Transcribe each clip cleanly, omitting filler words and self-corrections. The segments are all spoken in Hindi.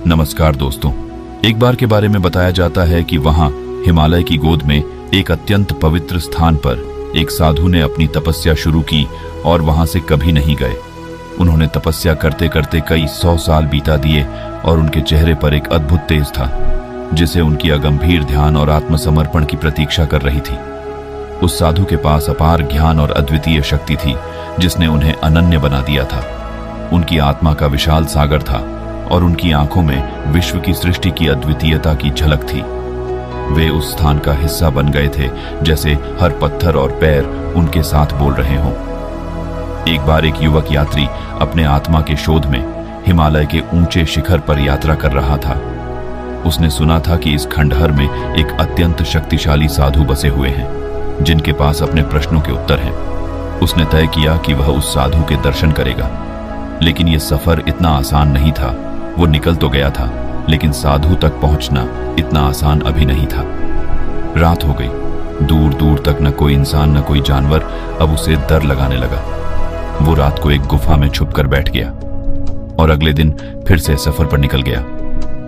नमस्कार दोस्तों। एक बार के बारे में बताया जाता है कि वहां हिमालय की गोद में एक अत्यंत पवित्र स्थान पर एक साधु ने अपनी तपस्या शुरू की और वहां से कभी नहीं गए। उन्होंने तपस्या करते करते कई 100 साल बीता दिए और उनके चेहरे पर एक अद्भुत तेज था जिसे उनकी अगंभीर ध्यान और आत्मसमर्पण की प्रतीक्षा कर रही थी। उस साधु के पास अपार ज्ञान और अद्वितीय शक्ति थी जिसने उन्हें अनन्य बना दिया था। उनकी आत्मा का विशाल सागर था और उनकी आंखों में विश्व की सृष्टि की अद्वितीयता की झलक थी। वे उस स्थान का हिस्सा बन गए थे जैसे हर पत्थर और पैर उनके साथ बोल रहे हों। एक बार एक युवक यात्री अपने आत्मा के शोध में हिमालय के ऊंचे शिखर पर यात्रा कर रहा था। उसने सुना था कि इस खंडहर में एक अत्यंत शक्तिशाली साधु बसे हुए हैं जिनके पास अपने प्रश्नों के उत्तर हैं। उसने तय किया कि वह उस साधु के दर्शन करेगा, लेकिन यह सफर इतना आसान नहीं था। वो निकल तो गया था, लेकिन साधु तक पहुंचना इतना आसान अभी नहीं था। रात हो गई। दूर दूर तक न कोई इंसान न कोई जानवर। अब उसे डर लगाने लगा। वो रात को एक गुफा में छुपकर बैठ गया और अगले दिन फिर से सफर पर निकल गया।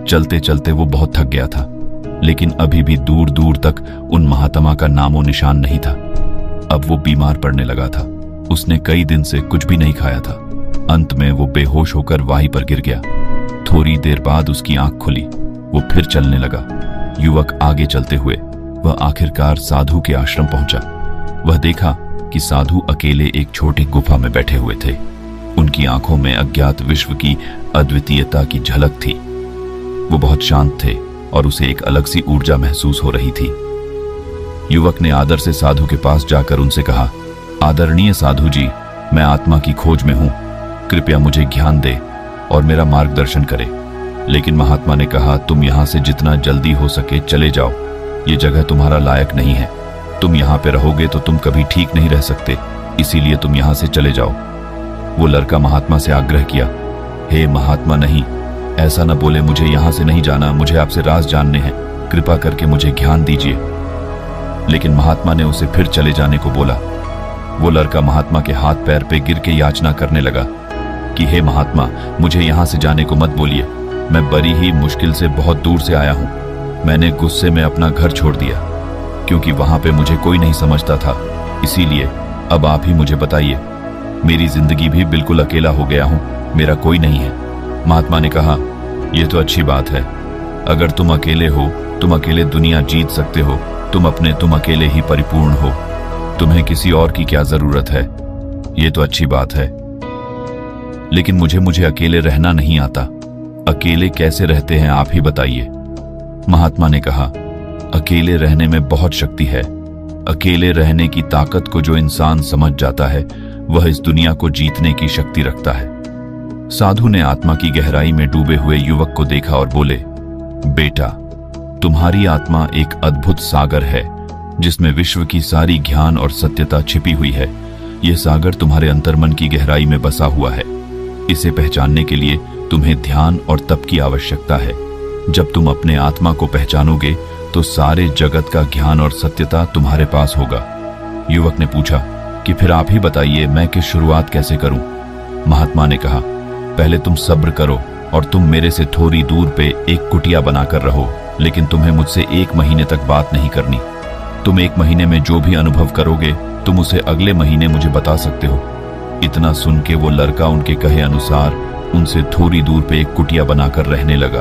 चलते चलते वो बहुत थक गया था, लेकिन अभी भी दूर दूर तक उन महात्मा का नामो निशान नहीं था। अब वो बीमार पड़ने लगा था। उसने कई दिन से कुछ भी नहीं खाया था। अंत में वो बेहोश होकर वाही पर गिर गया। थोड़ी देर बाद उसकी आंख खुली। वो फिर चलने लगा। युवक आगे चलते हुए वह आखिरकार साधु के आश्रम पहुंचा। वह देखा कि साधु अकेले एक छोटी गुफा में बैठे हुए थे। उनकी आंखों में अज्ञात विश्व की अद्वितीयता की झलक थी। वो बहुत शांत थे और उसे एक अलग सी ऊर्जा महसूस हो रही थी। युवक ने आदर से साधु के पास जाकर उनसे कहा, आदरणीय साधु जी, मैं आत्मा की खोज में हूं। कृपया मुझे ज्ञान दे और मेरा मार्गदर्शन करे। लेकिन महात्मा ने कहा, तुम यहां से जितना जल्दी हो सके चले जाओ। ये जगह तुम्हारा लायक नहीं है। तुम यहां पे रहोगे तो तुम कभी ठीक नहीं रह सकते, इसीलिए तुम यहां से चले जाओ। वो लड़का महात्मा से आग्रह किया, हे महात्मा, नहीं, ऐसा न बोले। मुझे यहां से नहीं जाना। मुझे आपसे राज जानने हैं। कृपा करके मुझे ज्ञान दीजिए। लेकिन महात्मा ने उसे फिर चले जाने को बोला। वो लड़का महात्मा के हाथ पैर पे गिर के याचना करने लगा कि हे महात्मा, मुझे यहां से जाने को मत बोलिए। मैं बड़ी ही मुश्किल से बहुत दूर से आया हूं। मैंने गुस्से में अपना घर छोड़ दिया क्योंकि वहां पे मुझे कोई नहीं समझता था। इसीलिए अब आप ही मुझे बताइए। मेरी जिंदगी भी बिल्कुल अकेला हो गया हूं। मेरा कोई नहीं है। महात्मा ने कहा, यह तो अच्छी बात है। अगर तुम अकेले हो, तुम अकेले दुनिया जीत सकते हो। तुम अकेले ही परिपूर्ण हो। तुम्हें किसी और की क्या जरूरत है। यह तो अच्छी बात है, लेकिन मुझे अकेले रहना नहीं आता। अकेले कैसे रहते हैं आप ही बताइए। महात्मा ने कहा, अकेले रहने में बहुत शक्ति है। अकेले रहने की ताकत को जो इंसान समझ जाता है वह इस दुनिया को जीतने की शक्ति रखता है। साधु ने आत्मा की गहराई में डूबे हुए युवक को देखा और बोले, बेटा, तुम्हारी आत्मा एक अद्भुत सागर है जिसमें विश्व की सारी ज्ञान और सत्यता छिपी हुई है। यह सागर तुम्हारे अंतर्मन की गहराई में बसा हुआ है। इसे पहचानने के लिए तुम्हें ध्यान और तप की आवश्यकता है। जब तुम अपने आत्मा को पहचानोगे तो सारे जगत का ज्ञान और सत्यता तुम्हारे पास होगा। युवक ने पूछा कि फिर आप ही बताइए, मैं किस शुरुआत कैसे करूं। महात्मा ने कहा, पहले तुम सब्र करो और तुम मेरे से थोड़ी दूर पे एक कुटिया बनाकर रहो, लेकिन तुम्हें मुझसे 1 महीने तक बात नहीं करनी। तुम 1 महीने में जो भी अनुभव करोगे तुम उसे अगले महीने मुझे बता सकते हो। इतना सुन के वो लड़का उनके कहे अनुसार उनसे थोड़ी दूर पे एक कुटिया बनाकर रहने लगा।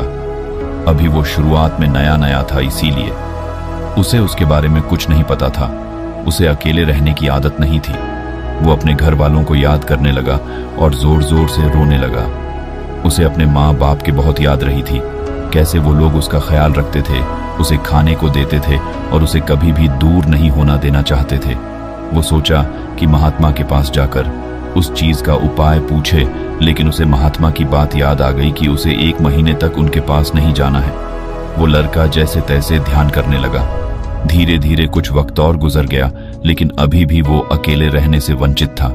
अभी वो शुरुआत में नया नया था, इसीलिए उसे उसके बारे में कुछ नहीं पता था। उसे अकेले रहने की आदत नहीं थी। वो अपने घर वालों को याद करने लगा और जोर जोर से रोने लगा। उसे अपने माँ बाप की बहुत याद रही थी। कैसे वो लोग उसका ख्याल रखते थे, उसे खाने को देते थे और उसे कभी भी दूर नहीं होना देना चाहते थे। वो सोचा कि महात्मा के पास जाकर उस चीज का उपाय पूछे, लेकिन उसे महात्मा की बात याद आ गई कि उसे 1 महीने तक उनके पास नहीं जाना है। वो लड़का जैसे तैसे ध्यान करने लगा। धीरे धीरे कुछ वक्त और गुजर गया, लेकिन अभी भी वो अकेले रहने से वंचित था।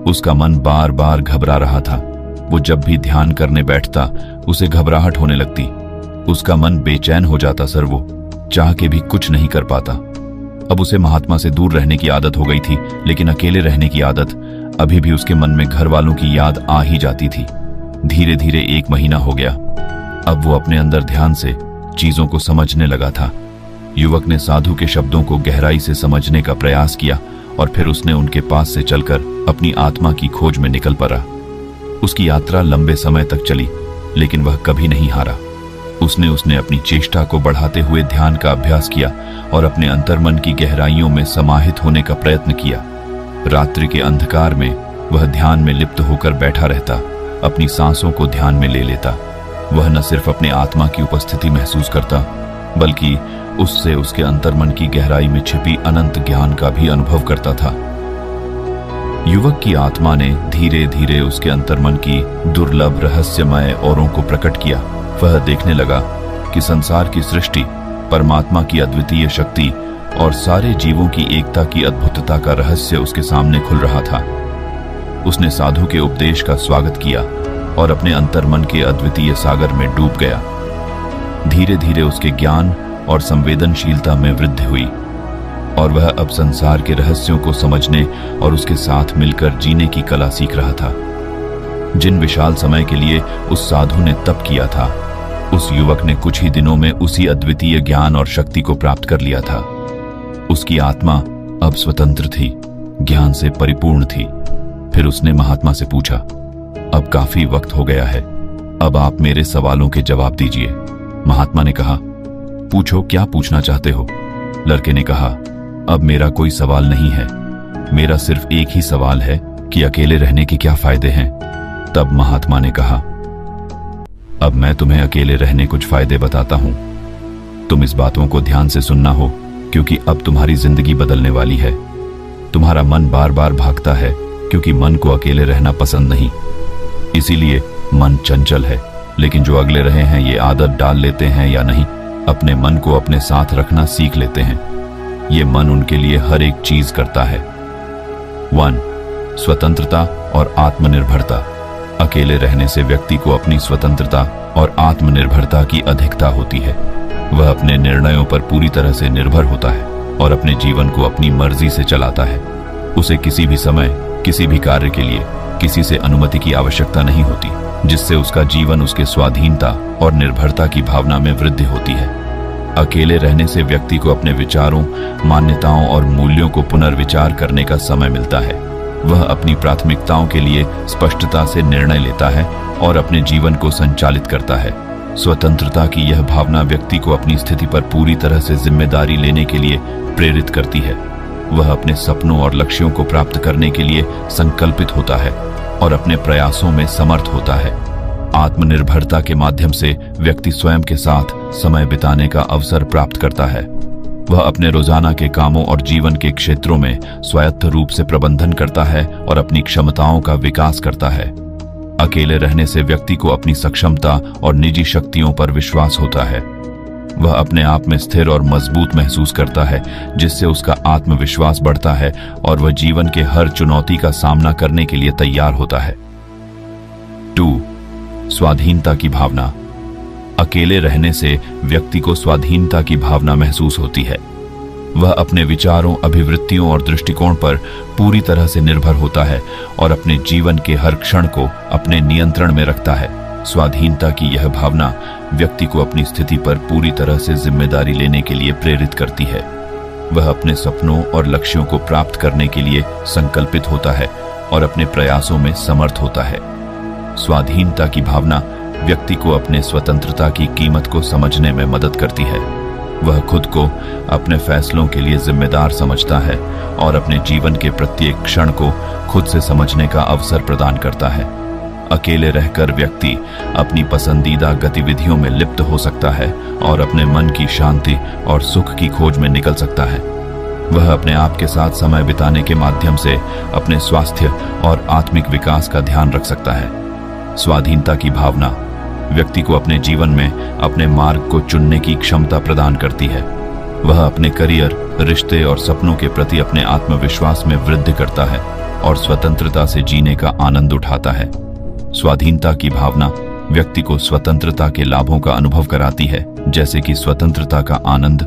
उसका मन बार बार घबरा रहा था। वो जब भी ध्यान करने बैठता उसे घबराहट होने लगती। उसका मन बेचैन हो जाता। सर वो चाह के भी कुछ नहीं कर पाता। अब उसे महात्मा से दूर रहने की आदत हो गई थी, लेकिन अकेले रहने की आदत अभी भी उसके मन में घर वालों की याद आ ही जाती थी। धीरे धीरे 1 महीना हो गया। अब वो अपने अंदर ध्यान से चीजों को समझने लगा था। युवक ने साधु के शब्दों को गहराई से समझने का प्रयास किया और फिर उसने उनके पास से चलकर अपनी आत्मा की खोज में निकल पड़ा। उसकी यात्रा लंबे समय तक चली, लेकिन वह कभी नहीं हारा। उसने अपनी चेष्टा को बढ़ाते हुए ध्यान का अभ्यास किया और अपने अंतर्मन की गहराइयों में समाहित होने का प्रयत्न किया। रात्रि के अंधकार में वह ध्यान में लिप्त होकर बैठा रहता, अपनी सांसों को ध्यान में ले लेता। वह न सिर्फ अपने आत्मा की उपस्थिति महसूस करता, बल्कि उससे उसके अंतर्मन की गहराई में छिपी अनंत ज्ञान का भी अनुभव करता था। युवक की आत्मा ने धीरे धीरे उसके अंतर्मन की दुर्लभ रहस्यमय औरों को प्रकट किया। वह देखने लगा कि संसार की सृष्टि, परमात्मा की अद्वितीय शक्ति और सारे जीवों की एकता की अद्भुतता का रहस्य उसके सामने खुल रहा था। उसने साधु के उपदेश का स्वागत किया और अपने अंतर्मन के अद्वितीय सागर में डूब गया। धीरे धीरे उसके ज्ञान और संवेदनशीलता में वृद्धि हुई और वह अब संसार के रहस्यों को समझने और उसके साथ मिलकर जीने की कला सीख रहा था। जिन विशाल समय के लिए उस साधु ने तप किया था, उस युवक ने कुछ ही दिनों में उसी अद्वितीय ज्ञान और शक्ति को प्राप्त कर लिया था। उसकी आत्मा अब स्वतंत्र थी, ज्ञान से परिपूर्ण थी। फिर उसने महात्मा से पूछा, अब काफी वक्त हो गया है, अब आप मेरे सवालों के जवाब दीजिए। महात्मा ने कहा, पूछो, क्या पूछना चाहते हो? लड़के ने कहा, अब मेरा कोई सवाल नहीं है, मेरा सिर्फ एक ही सवाल है कि अकेले रहने के क्या फायदे हैं। तब महात्मा ने कहा, अब मैं तुम्हें अकेले रहने कुछ फायदे बताता हूं। तुम इस बातों को ध्यान से सुनना हो, क्योंकि अब तुम्हारी जिंदगी बदलने वाली है। तुम्हारा मन बार बार भागता है, क्योंकि मन को अकेले रहना पसंद नहीं। इसीलिए मन चंचल है, लेकिन जो अगले रहे हैं ये आदत डाल लेते हैं या नहीं, अपने मन को अपने साथ रखना सीख लेते हैं। ये मन उनके लिए हर एक चीज करता है। 1. स्वतंत्रता और आत्मनिर्भरता। अकेले रहने से व्यक्ति को अपनी स्वतंत्रता और आत्मनिर्भरता की अधिकता होती है। वह अपने निर्णयों पर पूरी तरह से निर्भर होता है और अपने जीवन को अपनी मर्जी से चलाता है। उसे किसी भी समय, किसी भी कार्य के लिए किसी से अनुमति की आवश्यकता नहीं होती, जिससे उसका जीवन उसके स्वाधीनता और निर्भरता की भावना में वृद्धि होती है। अकेले रहने से व्यक्ति को अपने विचारों, मान्यताओं और मूल्यों को पुनर्विचार करने का समय मिलता है। वह अपनी प्राथमिकताओं के लिए स्पष्टता से निर्णय लेता है और अपने जीवन को संचालित करता है। स्वतंत्रता की यह भावना व्यक्ति को अपनी स्थिति पर पूरी तरह से जिम्मेदारी लेने के लिए प्रेरित करती है। वह अपने सपनों और लक्ष्यों को प्राप्त करने के लिए संकल्पित होता है और अपने प्रयासों में समर्थ होता है। आत्मनिर्भरता के माध्यम से व्यक्ति स्वयं के साथ समय बिताने का अवसर प्राप्त करता है। वह अपने रोजाना के कामों और जीवन के क्षेत्रों में स्वायत्त रूप से प्रबंधन करता है और अपनी क्षमताओं का विकास करता है। अकेले रहने से व्यक्ति को अपनी सक्षमता और निजी शक्तियों पर विश्वास होता है। वह अपने आप में स्थिर और मजबूत महसूस करता है, जिससे उसका आत्मविश्वास बढ़ता है और वह जीवन के हर चुनौती का सामना करने के लिए तैयार होता है। 2. स्वाधीनता की भावना। अकेले रहने से व्यक्ति को स्वाधीनता की भावना महसूस होती है। वह अपने विचारों, अभिवृत्तियों और दृष्टिकोण पर पूरी तरह से निर्भर होता है और अपने जीवन के हर क्षण को अपने नियंत्रण में रखता है। स्वाधीनता की यह भावना व्यक्ति को अपनी स्थिति पर पूरी तरह से जिम्मेदारी लेने के लिए प्रेरित करती है। वह अपने सपनों और लक्ष्यों को प्राप्त करने के लिए संकल्पित होता है और अपने प्रयासों में समर्थ होता है। स्वाधीनता की भावना व्यक्ति को अपने स्वतंत्रता की कीमत को समझने में मदद करती है। वह खुद को अपने फैसलों के लिए जिम्मेदार समझता है और अपने जीवन के प्रत्येक क्षण को खुद से समझने का अवसर प्रदान करता है। अकेले रहकर व्यक्ति अपनी पसंदीदा गतिविधियों में लिप्त हो सकता है और अपने मन की शांति और सुख की खोज में निकल सकता है। वह अपने आप के साथ समय बिताने के माध्यम से अपने स्वास्थ्य और आत्मिक विकास का ध्यान रख सकता है। स्वाधीनता की भावना व्यक्ति को अपने जीवन में अपने मार्ग को चुनने की क्षमता प्रदान करती है। वह अपने करियर, रिश्ते और सपनों के प्रति अपने आत्मविश्वास में वृद्धि करता है और स्वतंत्रता से जीने का आनंद उठाता है। स्वाधीनता की भावना व्यक्ति को स्वतंत्रता के लाभों का अनुभव कराती है, जैसे कि स्वतंत्रता का आनंद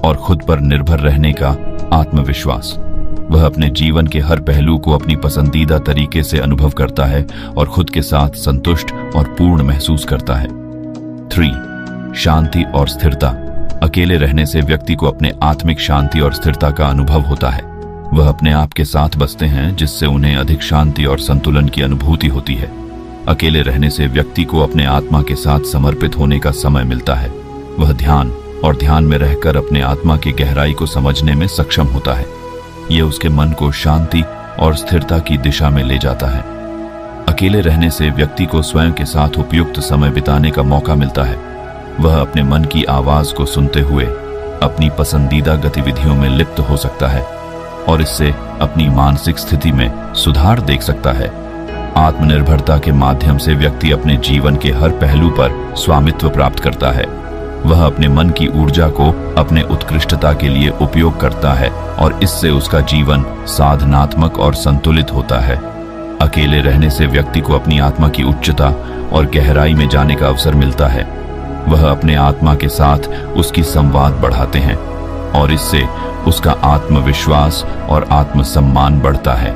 और खुद पर निर्भर रहने का आत्मविश्वास। वह अपने जीवन के हर पहलू को अपनी पसंदीदा तरीके से अनुभव करता है और खुद के साथ संतुष्ट और पूर्ण महसूस करता है। 3. शांति और स्थिरता। अकेले रहने से व्यक्ति को अपने आत्मिक शांति और स्थिरता का अनुभव होता है। वह अपने आप के साथ बसते हैं, जिससे उन्हें अधिक शांति और संतुलन की अनुभूति होती है। अकेले रहने से व्यक्ति को अपने आत्मा के साथ समर्पित होने का समय मिलता है। वह ध्यान और ध्यान में रहकर अपने आत्मा की गहराई को समझने में सक्षम होता है। यह उसके मन को शांति और स्थिरता की दिशा में ले जाता है। अकेले रहने से व्यक्ति को स्वयं के साथ उपयुक्त समय बिताने का मौका मिलता है। वह अपने मन की आवाज को सुनते हुए अपनी पसंदीदा गतिविधियों में लिप्त हो सकता है और इससे अपनी मानसिक स्थिति में सुधार देख सकता है। आत्मनिर्भरता के माध्यम से व्यक्ति अपने जीवन के हर पहलू पर स्वामित्व प्राप्त करता है। वह अपने मन की ऊर्जा को अपने उत्कृष्टता के लिए उपयोग करता है और इससे उसका जीवन साधनात्मक और संतुलित होता है। अकेले रहने से व्यक्ति को अपनी आत्मा की उच्चता और गहराई में जाने का अवसर मिलता है। वह अपने आत्मा के साथ उसकी संवाद बढ़ाते हैं और इससे उसका आत्मविश्वास और आत्मसम्मान बढ़ता है।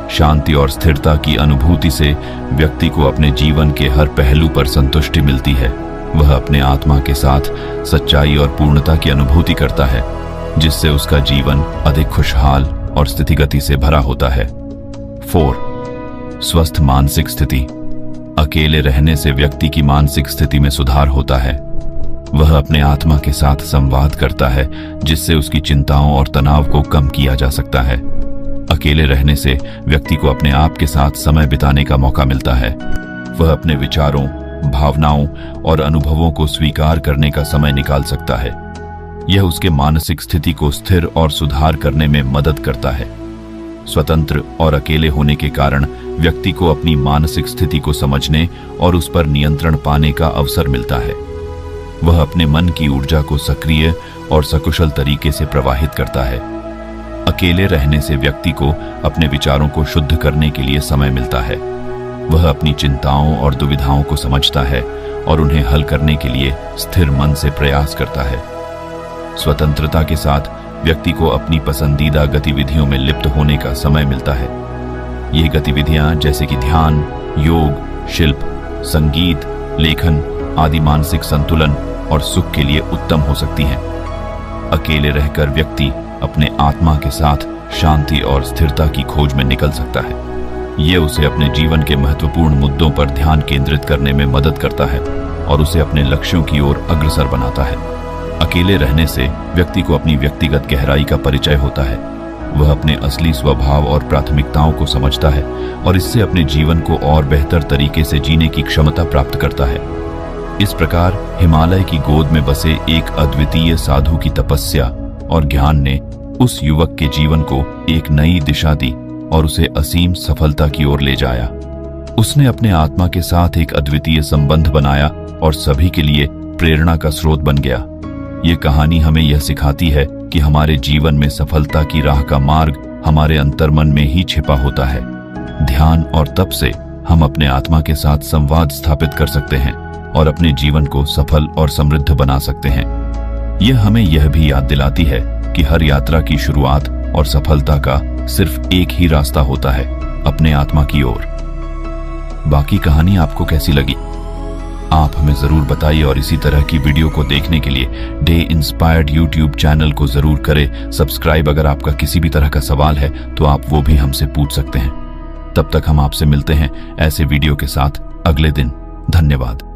शांति और स्थिरता की अनुभूति से व्यक्ति को अपने जीवन के हर पहलू पर संतुष्टि मिलती है। वह अपने आत्मा के साथ सच्चाई और पूर्णता की अनुभूति करता है, जिससे उसका जीवन अधिक खुशहाल और स्थितिगति से भरा होता है। 4. स्वस्थ मानसिक स्थिति। अकेले रहने से व्यक्ति की मानसिक स्थिति में सुधार होता है। वह अपने आत्मा के साथ संवाद करता है, जिससे उसकी चिंताओं और तनाव को कम किया जा सकता है। अकेले रहने से व्यक्ति को अपने आप के साथ समय बिताने का मौका मिलता है। वह अपने विचारों, भावनाओं और अनुभवों को स्वीकार करने का समय निकाल सकता है। यह उसके मानसिक स्थिति को स्थिर और सुधार करने में मदद करता है। स्वतंत्र और अकेले होने के कारण व्यक्ति को अपनी मानसिक स्थिति को समझने और उस पर नियंत्रण पाने का अवसर मिलता है। वह अपने मन की ऊर्जा को सक्रिय और सकुशल तरीके से प्रवाहित करता है। अकेले रहने से व्यक्ति को अपने विचारों को शुद्ध करने के लिए समय मिलता है। वह अपनी चिंताओं और दुविधाओं को समझता है और उन्हें हल करने के लिए स्थिर मन से प्रयास करता है। स्वतंत्रता के साथ व्यक्ति को अपनी पसंदीदा गतिविधियों में लिप्त होने का समय मिलता है। ये गतिविधियां जैसे कि ध्यान, योग, शिल्प, संगीत, लेखन आदि मानसिक संतुलन और सुख के लिए उत्तम हो सकती हैं। अकेले रहकर व्यक्ति अपने आत्मा के साथ शांति और स्थिरता की खोज में निकल सकता है। ये उसे अपने जीवन के महत्वपूर्ण मुद्दों पर ध्यान केंद्रित करने में मदद करता है और उसे अपने लक्ष्यों की ओर अग्रसर बनाता है। अकेले रहने से व्यक्ति को अपनी व्यक्तिगत गहराई का परिचय होता है। वह अपने असली स्वभाव और प्राथमिकताओं को समझता है और इससे अपने जीवन को और बेहतर तरीके से जीने की क्षमता प्राप्त करता है। इस प्रकार हिमालय की गोद में बसे एक अद्वितीय साधु की तपस्या और ज्ञान ने उस युवक के जीवन को एक नई दिशा दी और उसे असीम सफलता की ओर ले जाया। उसने अपने आत्मा के साथ एक अद्वितीय संबंध बनाया और सभी के लिए प्रेरणा का स्रोत बन गया। ये कहानी हमें यह सिखाती है कि हमारे जीवन में सफलता की राह का मार्ग हमारे अंतर्मन में ही छिपा होता है। ध्यान और तप से हम अपने आत्मा के साथ संवाद स्थापित कर सकते हैं और अपने जीवन को सफल और समृद्ध बना सकते हैं। यह हमें यह भी याद दिलाती है कि हर यात्रा की शुरुआत और सफलता का सिर्फ एक ही रास्ता होता है, अपने आत्मा की ओर। बाकी कहानी आपको कैसी लगी आप हमें जरूर बताइए और इसी तरह की वीडियो को देखने के लिए डे इंस्पायर्ड यूट्यूब चैनल को जरूर करें सब्सक्राइब। अगर आपका किसी भी तरह का सवाल है तो आप वो भी हमसे पूछ सकते हैं। तब तक हम आपसे मिलते हैं ऐसे वीडियो के साथ अगले दिन। धन्यवाद।